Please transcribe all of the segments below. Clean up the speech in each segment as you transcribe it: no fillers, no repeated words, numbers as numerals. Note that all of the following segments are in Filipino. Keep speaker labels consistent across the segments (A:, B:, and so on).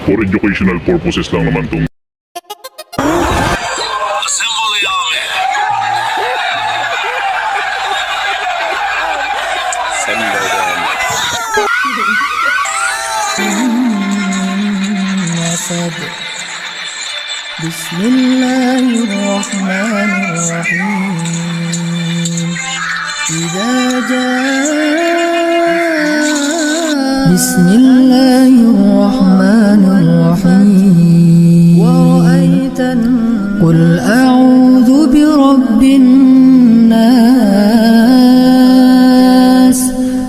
A: For educational purposes lang naman tong.
B: بسم الله الرحمن الرحيم إذا جاء بسم الله الرحمن الرحيم ورأيت قل أعوذ برب الناس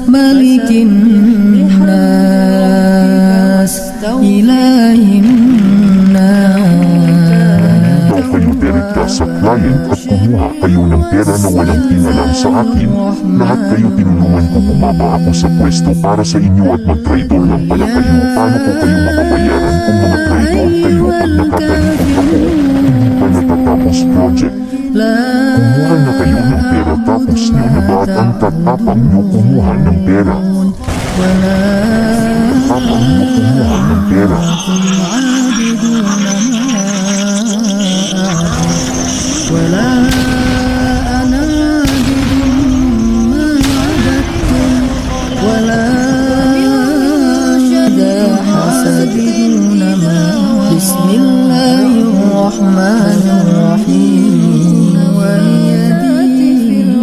B: ملك الناس إله
A: Sa client at kumuha kayo ng pera na walang tinalang sa akin. Lahat kayo tinulungan ko, bumaba ako sa pwesto para sa inyo at mag-traidor lang pala kayo. Paano ko kayo mababayaran kung mga traidor kayo pag nakakalikot ako? Hindi pa natatapos project. Kumuha na kayo ng pera tapos nyo na ba at ang tatapang nyo kumuha ng pera? Tatapang nyo kumuha ng pera.
B: ولا أنا عابد ما عبدتم ولا حسبتم بسم الله الرحمن الرحيم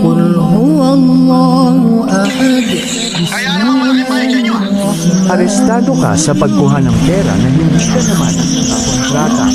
B: قل هو الله أحد
C: Arestado ka sa pagkuha ng pera na hindi ka naman nakakontrata.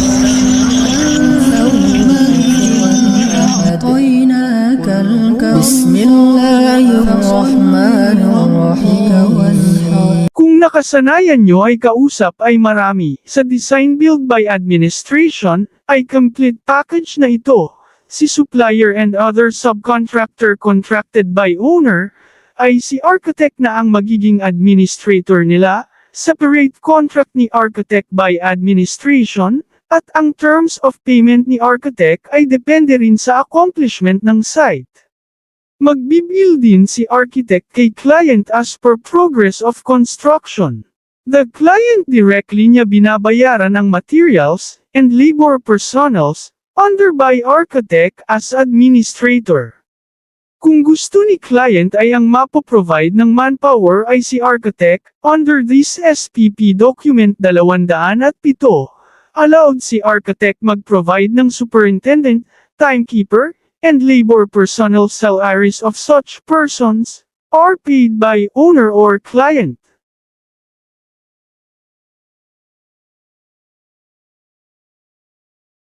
D: Kung nakasanayan nyo ay kausap ay marami, sa Design Build by Administration, ay complete package na ito. Si supplier and other subcontractor contracted by owner, ay si architect na ang magiging administrator nila, separate contract ni architect by administration, at ang terms of payment ni architect ay depende rin sa accomplishment ng site. Magbibill din si architect kay client as per progress of construction. The client directly niya binabayaran ang materials and labor personnels under by architect as administrator. Kung gusto ni client ay ang mapoprovide ng manpower ay si architect, under this SPP document 207, allowed si architect mag-provide ng superintendent, timekeeper, and labor personnel salaries of such persons, are paid by owner or client.